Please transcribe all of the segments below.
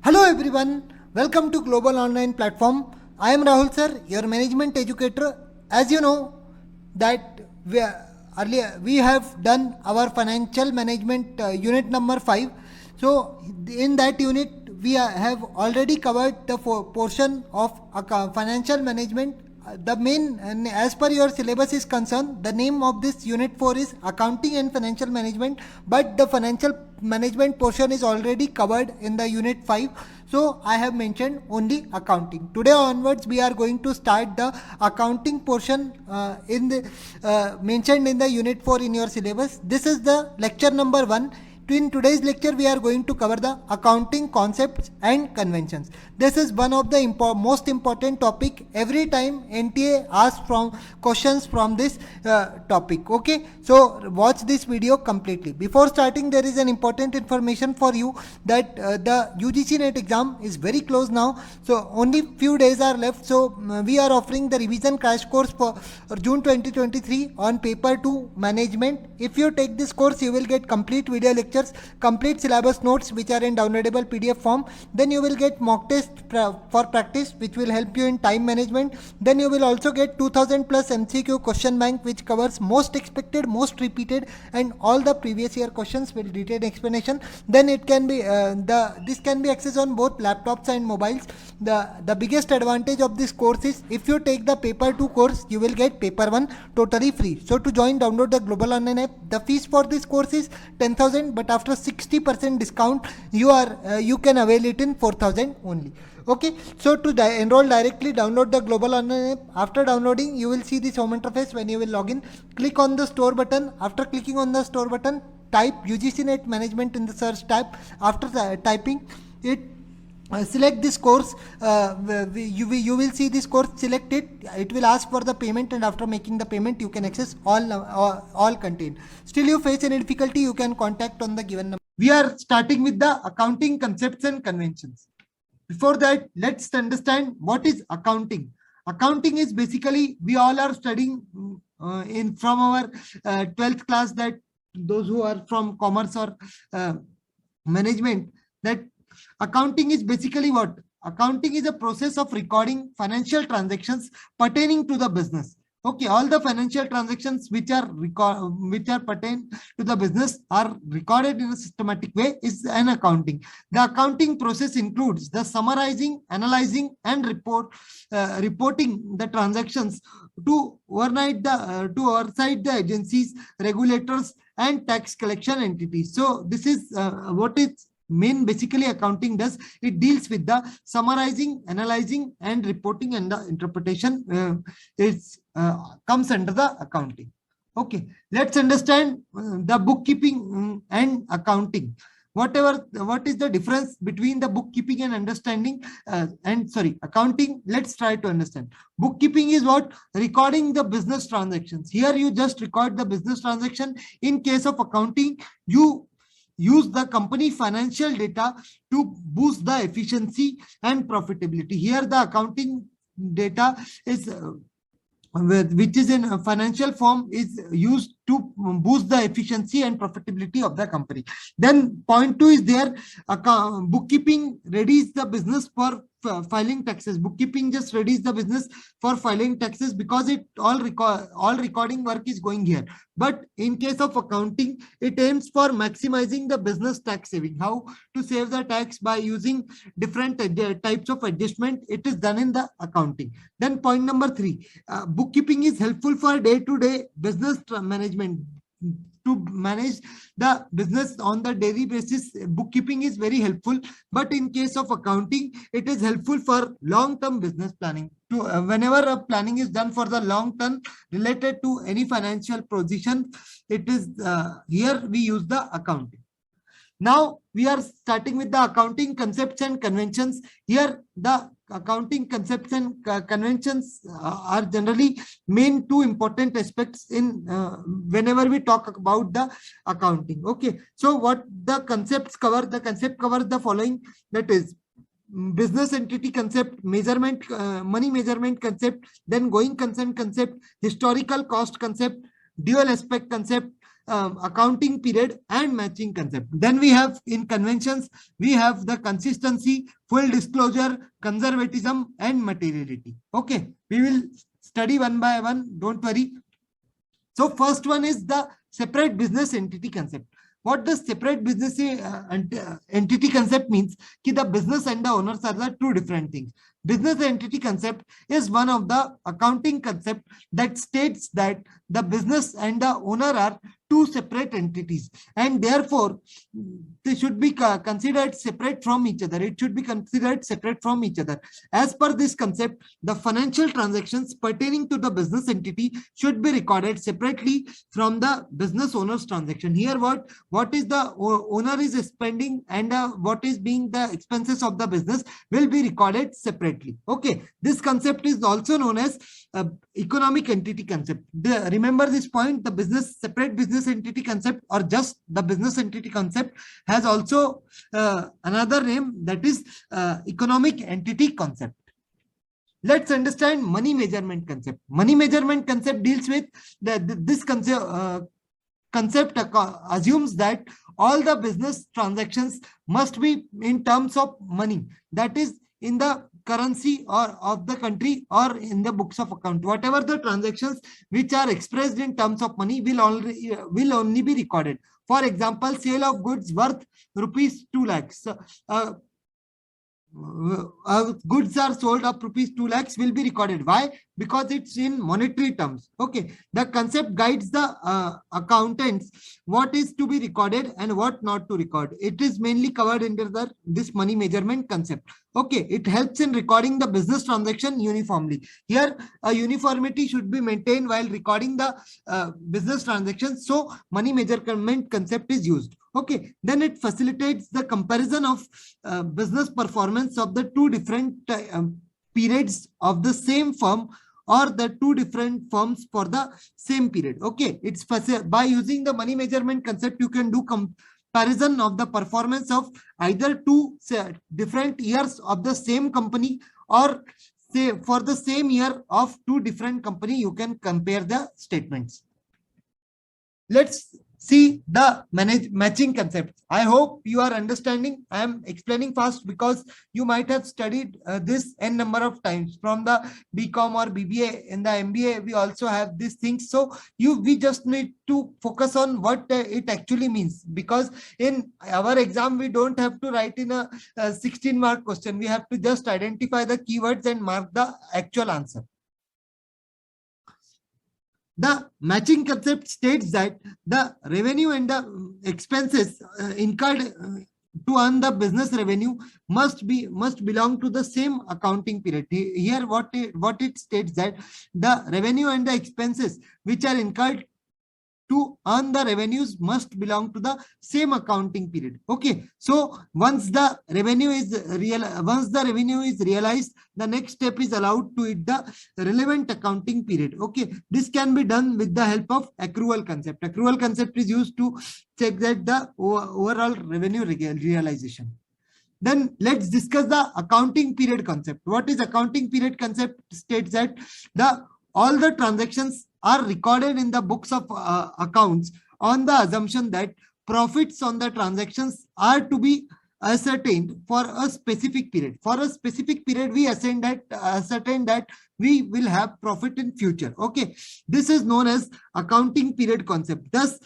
Hello everyone, welcome to Global Online Platform. I am Rahul sir, your management educator. As you know that earlier we have done our financial management unit number 5. So in that unit we have already covered the portion of financial management. The main, as per your syllabus is concerned, the name of this unit 4 is accounting and financial management, but the financial management portion is already covered in the unit 5. So I have mentioned only accounting. Today onwards we are going to start the accounting portion mentioned in the unit 4 in your syllabus. This is the lecture number 1. In today's lecture, we are going to cover the accounting concepts and conventions. This is one of the most important topic. Every time NTA asks from questions from this topic. Okay, so watch this video completely. Before starting, there is an important information for you that the UGC NET exam is very close now. So only few days are left. So we are offering the revision crash course for June 2023 on paper 2 management. If you take this course, you will get complete video lecture, complete syllabus notes which are in downloadable PDF form. Then you will get mock test for practice which will help you in time management. Then you will also get 2000 plus MCQ question bank which covers most expected, most repeated and all the previous year questions with detailed explanation. Then it can be this can be accessed on both laptops and mobiles. The biggest advantage of this course is if you take the paper 2 course, you will get paper 1 totally free. So to join, download the Global Online app. The fees for this course is 10,000, but after 60% discount you can avail it in 4,000 only. Okay, so to enroll directly, download the Global Online app. After downloading, you will see this home interface. When you will log in, click on the store button. After clicking on the store button, type UGC NET Management in the search tab. After typing it, select this course. You will see this course. Select it. It will ask for the payment, and after making the payment, you can access all content. Still you face any difficulty, you can contact on the given number. We are starting with the accounting concepts and conventions. Before that, let's understand what is accounting. Accounting is basically, we all are studying from our 12th class, that those who are from commerce or management, that accounting is basically what? Accounting is a process of recording financial transactions pertaining to the business. Okay, all the financial transactions which are pertain to the business are recorded in a systematic way is an accounting. The accounting process includes the summarizing, analyzing, and reporting the transactions to oversight the agencies, regulators, and tax collection entities. So this is what is basically accounting does. It deals with the summarizing, analyzing, and reporting, and the interpretation comes under the accounting. Okay, let's understand the bookkeeping and accounting. What is the difference between the bookkeeping and accounting? Let's try to understand. Bookkeeping is what? Recording the business transactions. Here you just record the business transaction. In case of accounting, you use the company financial data to boost the efficiency and profitability. Here the accounting data is which is in a financial form is used to boost the efficiency and profitability of the company. Then point 2 is there. Bookkeeping readies the business for filing taxes. Bookkeeping just readies the business for filing taxes because it all recording work is going here. But in case of accounting, it aims for maximizing the business tax saving. How to save the tax by using different types of adjustment, it is done in the accounting. Then point number 3, bookkeeping is helpful for day-to-day business management. To manage the business on the daily basis, bookkeeping is very helpful. But in case of accounting, it is helpful for long-term business planning. Whenever a planning is done for the long term related to any financial position, it is here we use the accounting. Now we are starting with the accounting concepts and conventions. Here the accounting concepts and conventions are generally main 2 important aspects in whenever we talk about the accounting. Okay, so what the concepts cover? The concept covers the following, that is business entity concept, measurement, money measurement concept, then going concern concept, historical cost concept, dual aspect concept, accounting period and matching concept. Then we have in conventions, we have the consistency, full disclosure, conservatism, and materiality. Okay, we will study one by one, don't worry. So first one is the separate business entity concept. What does separate business entity concept means? Ki the business and the owners are the two different things. Business entity concept is one of the accounting concept that states that the business and the owner are two separate entities, and therefore they should be considered separate from each other. It should be considered separate from each other. As per this concept, the financial transactions pertaining to the business entity should be recorded separately from the business owner's transaction. Here what is the owner is spending and what is being the expenses of the business will be recorded separately. Okay, this concept is also known as economic entity concept. Remember this point, the separate business entity concept or just the business entity concept has also another name, that is economic entity concept. Let's understand money measurement concept. Money measurement concept deals with this concept assumes that all the business transactions must be in terms of money, that is in the currency or of the country or in the books of account. Whatever the transactions which are expressed in terms of money will only be recorded. For example, sale of goods worth rupees 2 lakhs. Goods are sold of rupees 2 lakhs will be recorded. Why? Because it's in monetary terms. Okay, the concept guides the accountants what is to be recorded and what not to record. It is mainly covered under this money measurement concept. Okay, it helps in recording the business transaction uniformly. Here a uniformity should be maintained while recording the business transactions, so money measurement concept is used. Okay, then it facilitates the comparison of business performance of the two different periods of the same firm or the two different firms for the same period. Okay, it's by using the money measurement concept you can do comparison of the performance of either two different years of the same company, or say for the same year of two different company you can compare the statements. Let's see the matching concept. I hope you are understanding. I am explaining fast because you might have studied this n number of times from the BCom or BBA. In the MBA, we also have these things. So we just need to focus on what it actually means, because in our exam, we don't have to write in a 16-mark question. We have to just identify the keywords and mark the actual answer. The matching concept states that the revenue and the expenses incurred to earn the business revenue must belong to the same accounting period. Here what it states that the revenue and the expenses which are incurred to earn the revenues must belong to the same accounting period. Okay, so once the revenue is realized, the next step is allowed to it the relevant accounting period. Okay, this can be done with the help of accrual concept. Accrual concept is used to check that the overall revenue realization. Then let's discuss the accounting period concept. What is accounting period concept? States that all the transactions are recorded in the books of accounts on the assumption that profits on the transactions are to be ascertained for a specific period. For a specific period, we ascertain that we will have profit in future. Okay, this is known as accounting period concept. Thus,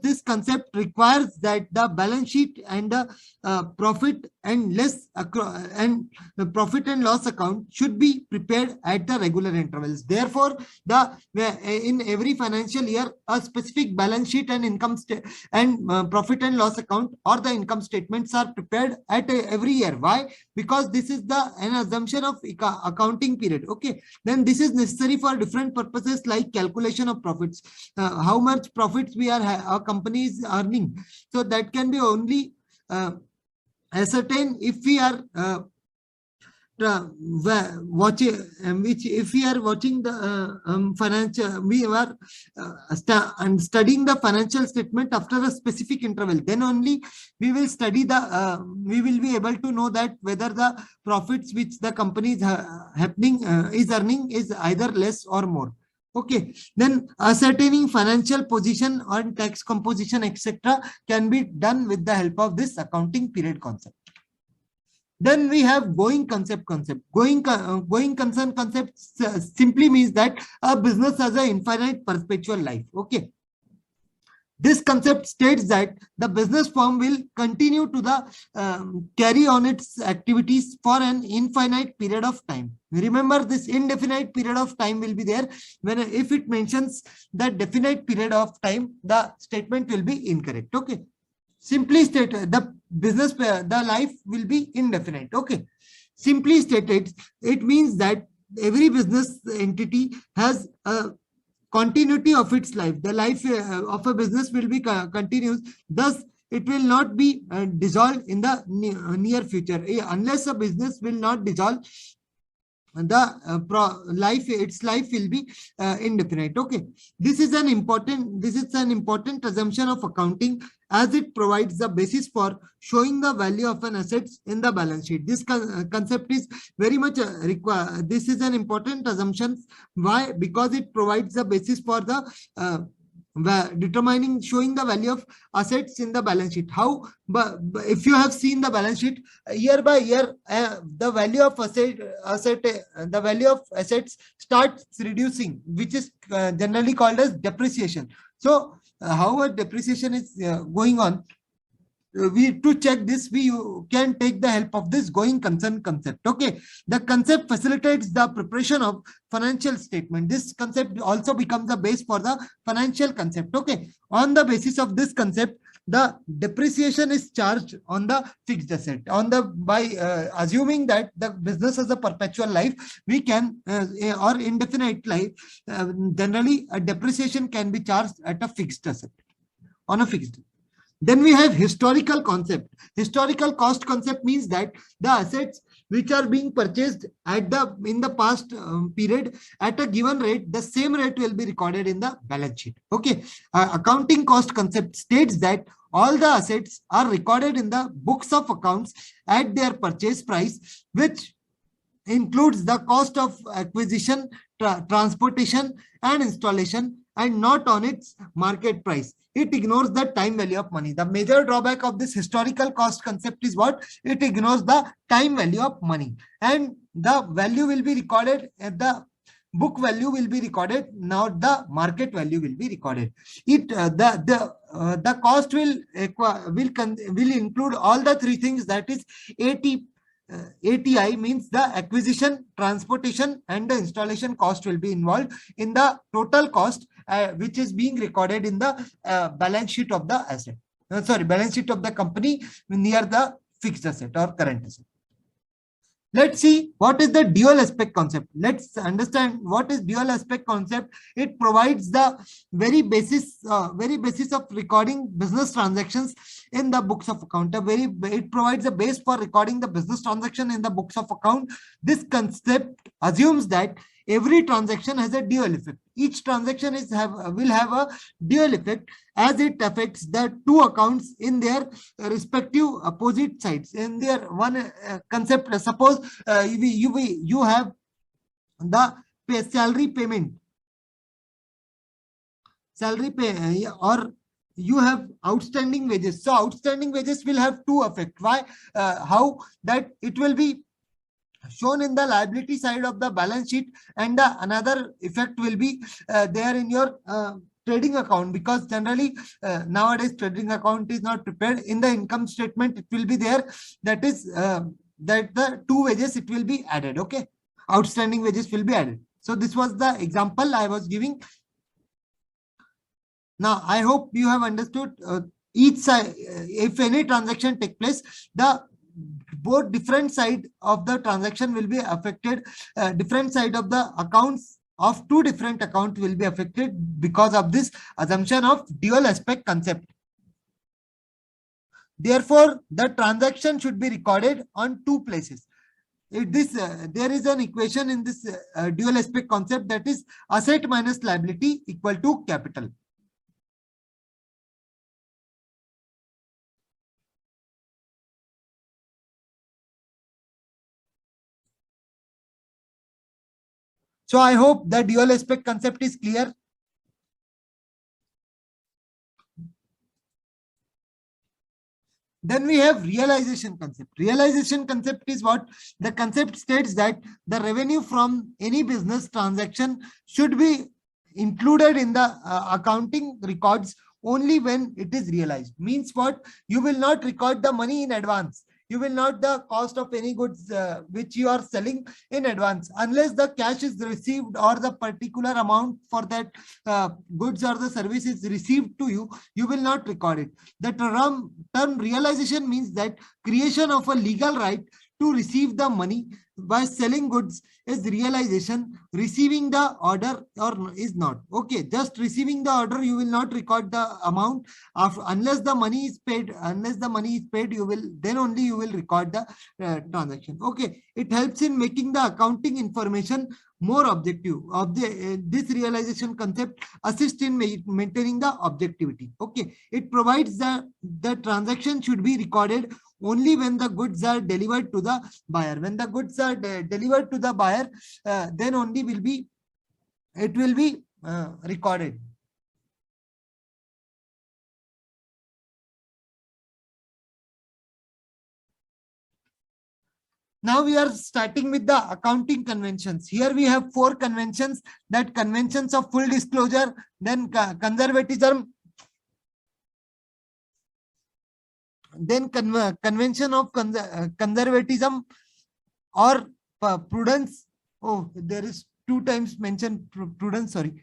this concept requires that the balance sheet and the profit and loss account should be prepared at the regular intervals. Therefore, in every financial year, a specific balance sheet and profit and loss account or the income statements are prepared at every year. Why? Because this is an assumption of accounting period. Okay, then this is necessary for different purposes like calculation of profits, how much profits our company is earning. So that can be only ascertained if we are watching the financial, we are studying the financial statement after a specific interval. Then only we will study we will be able to know that whether the profits which the company is earning is either less or more. Okay, then ascertaining financial position or tax composition, etc., can be done with the help of this accounting period concept. Then we have going concept concept. Going concern concept simply means that a business has an infinite perpetual life. Okay. This concept states that the business firm will continue to carry on its activities for an infinite period of time. Remember, this indefinite period of time will be there. When if it mentions the definite period of time, the statement will be incorrect. Okay. Simply stated, the business, the life will be indefinite. Okay. Simply stated, it means that every business entity has a continuity of its life. The life of a business will be continuous. Thus, it will not be dissolved in the near future. Unless a business will not dissolve, the its life will be indefinite. Okay, this is an important assumption of accounting, as it provides the basis for showing the value of an asset in the balance sheet. This concept is very much required. This is an important assumption. Why? Because it provides the basis for the determining, showing the value of assets in the balance sheet. How? But if you have seen the balance sheet, year by year, the value of the value of assets starts reducing, which is generally called as depreciation. So how a depreciation is going on, we to check this, we can take the help of this going concern concept. Okay, the concept facilitates the preparation of financial statement. This concept also becomes the base for the financial concept. Okay, on the basis of this concept, the depreciation is charged on the fixed asset. On the by assuming that the business has a perpetual life, we can or indefinite life, generally a depreciation can be charged at a fixed asset, on a fixed. Then we have historical concept. Historical cost concept means that the assets which are being purchased at in the past period at a given rate, the same rate will be recorded in the balance sheet. Okay, accounting cost concept states that all the assets are recorded in the books of accounts at their purchase price, which includes the cost of acquisition, transportation, and installation, and not on its market price. It ignores the time value of money. The major drawback of this historical cost concept is what? It ignores the time value of money, and the value will be recorded at the book value will be recorded. Now the market value will be recorded. It the cost will include all the three things, that is ATI means the acquisition, transportation, and the installation cost will be involved in the total cost, which is being recorded in the balance sheet of the asset. Balance sheet of the company near the fixed asset or current asset. Let's see what is the dual aspect concept. Let's understand what is dual aspect concept. It provides the very basis of recording business transactions in the books of account. It provides a base for recording the business transaction in the books of account. This concept assumes that every transaction has a dual effect. Each transaction will have a dual effect, as it affects the two accounts in their respective opposite sides. In their one concept, suppose you have the salary payment, or you have outstanding wages. So outstanding wages will have two effects. Why? How? That it will be shown in the liability side of the balance sheet, and the another effect will be there in your trading account, because generally nowadays trading account is not prepared. In the income statement it will be there, that is that the two wages it will be added. Okay, outstanding wages will be added. So this was the example I was giving. Now I hope you have understood. Each side, if any transaction take place, the both different side of the transaction will be affected. Different side of the accounts of two different accounts will be affected because of this assumption of dual aspect concept. Therefore, the transaction should be recorded on two places. There is an equation in this dual aspect concept, that is asset minus liability equal to capital. So I hope the dual aspect concept is clear. Then we have realization concept. Realization concept is what? The concept states that the revenue from any business transaction should be included in the accounting records only when it is realized. Means what? You will not record the money in advance. You will not the cost of any goods which you are selling in advance unless the cash is received or the particular amount for that goods or the service is received to you. You will not record it. The term realization means that creation of a legal right to receive the money by selling goods is realization. Receiving the order or is not. Okay, just receiving the order, you will not record the amount of unless the money is paid. Unless the money is paid, you will then only you will record the transaction. Okay, it helps in making the accounting information more objective. This realization concept assists in maintaining the objectivity. Okay, it provides that the transaction should be recorded only when the goods are delivered to the buyer. When the goods are delivered to the buyer, then only it will be recorded. Now we are starting with the accounting conventions. Here we have 4 conventions. That conventions of full disclosure, then conservatism, then convention of conservatism or prudence. Oh, there is 2 times mentioned prudence, sorry.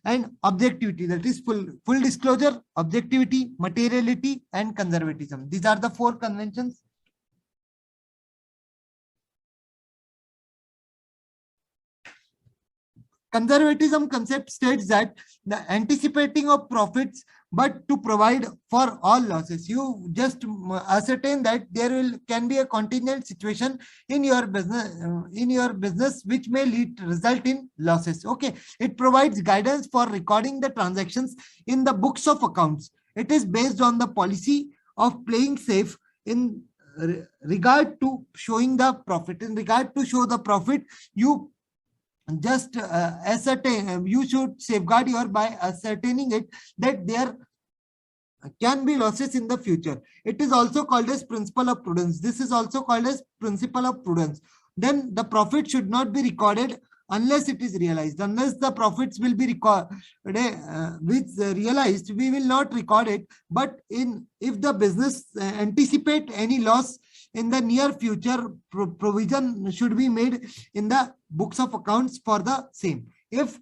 And objectivity, that is full disclosure, objectivity, materiality, and conservatism. These are the 4 conventions. Conservatism concept states that the anticipating of profits, but to provide for all losses. You just ascertain that there can be a contingent situation in your business which may result in losses. Okay, it provides guidance for recording the transactions in the books of accounts. It is based on the policy of playing safe in regard to showing the profit. In regard to show the profit, you just ascertain, you should safeguard by ascertaining it that there can be losses in the future. It is also called as principle of prudence. This is also called as principle of prudence. Then the profit should not be recorded unless it is realized. Unless the profits will be recorded, realized, we will not record it. But if the business anticipate any loss in the near future, provision should be made in the books of accounts for the same. If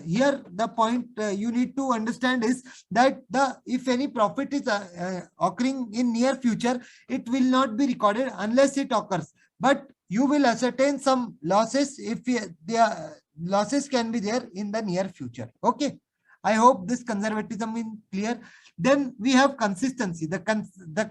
here the point you need to understand is that if any profit is occurring in near future, it will not be recorded unless it occurs. But you will ascertain some losses if the losses can be there in the near future. Okay, I hope this conservatism is clear. Then we have consistency. The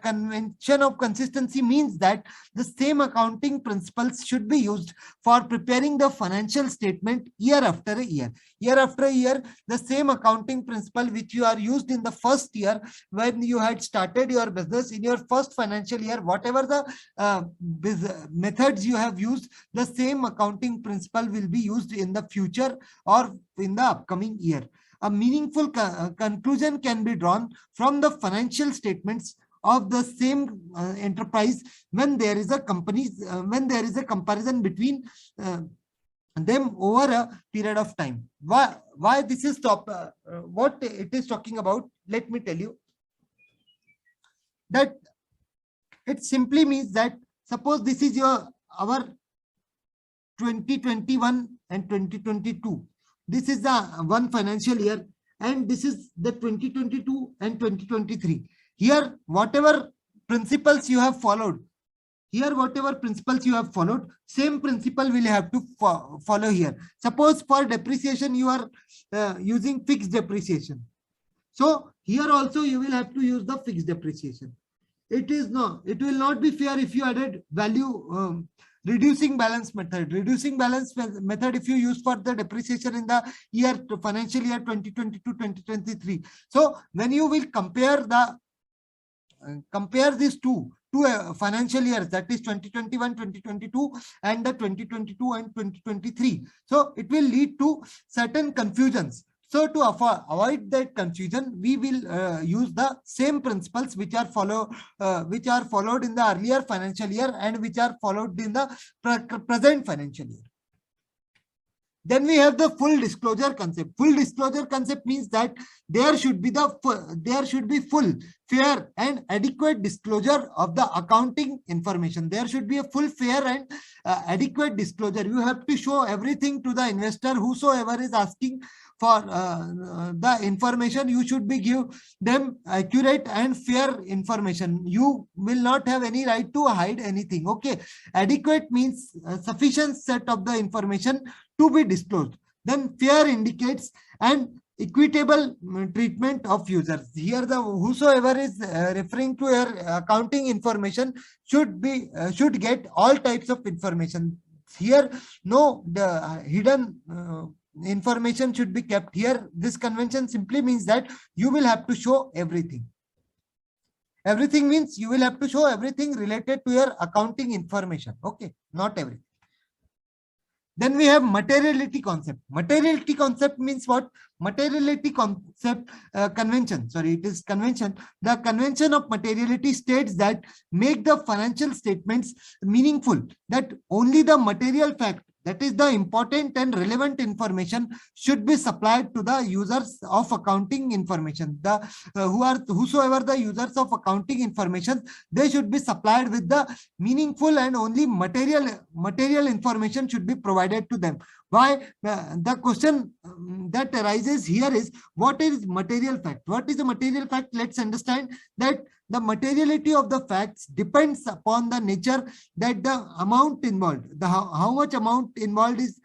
convention of consistency means that the same accounting principles should be used for preparing the financial statement year after year. Year after year, the same accounting principle which you are used in the first year when you had started your business in your first financial year, whatever the methods you have used, the same accounting principle will be used in the future or in the upcoming year. A meaningful conclusion can be drawn from the financial statements of the same enterprise when there is a comparison between them over a period of time. Why this is what it is talking about? Let me tell you that it simply means that suppose this is our 2021 and 2022. This is the one financial year, and this is the 2022 and 2023. Here, whatever principles you have followed, same principle will have to follow here. Suppose for depreciation, you are using fixed depreciation. So here also you will have to use the fixed depreciation. It will not be fair if you added value reducing balance method. Reducing balance method if you use for the depreciation in the financial year 2022-2023. So when you will compare these two, two financial years, that is 2021, 2022 and the 2022 and 2023. So it will lead to certain confusions. So to avoid that confusion, we will use the same principles which are followed in the earlier financial year and which are followed in the present financial year. Then we have the full disclosure concept. Full disclosure concept means that there should be full, fair and adequate disclosure of the accounting information. There should be a full, fair and adequate disclosure. You have to show everything to the investor, whosoever is asking for the information. You should be give them accurate and fair information. You will not have any right to hide anything. Okay, adequate means sufficient set of the information to be disclosed. Then fair indicates an equitable treatment of users. Here the whosoever is referring to your accounting information should get all types of information. Here no hidden information should be kept. Here this convention simply means that you will have to show everything. Everything means you will have to show everything related to your accounting information. Okay, not everything. Then we have materiality concept. Materiality concept means what? Materiality concept convention. Sorry, it is convention. The convention of materiality states that make the financial statements meaningful, that only the material fact, that is the important and relevant information, should be supplied to the users of accounting information. The whosoever the users of accounting information, they should be supplied with the meaningful and only material information should be provided to them. Why? The question that arises here is, what is material fact? What is a material fact? Let's understand that the materiality of the facts depends upon the nature, that the amount involved, the how much amount involved is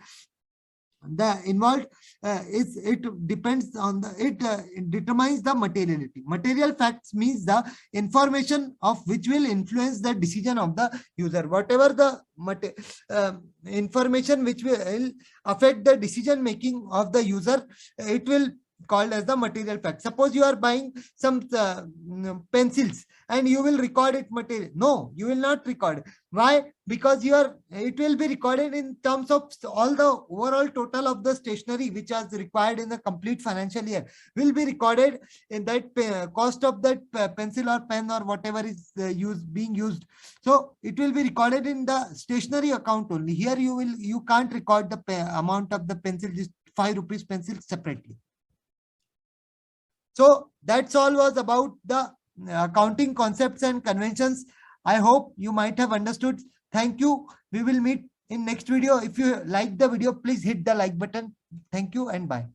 it depends on the it determines the materiality. Material facts means the information of which will influence the decision of the user. Whatever the information which will affect the decision making of the user, it will called as the material fact. Suppose you are buying some pencils and you will record it material. No, you will not record. Why? Because it will be recorded in terms of all the overall total of the stationery which is required in the complete financial year, will be recorded in that cost of that pencil or pen or whatever is being used. So it will be recorded in the stationery account only. Here you can't record the amount of the pencil, just 5 rupees pencil separately. So that's all was about the accounting concepts and conventions. I hope you might have understood. Thank you. We will meet in next video. If you like the video, please hit the like button. Thank you and bye.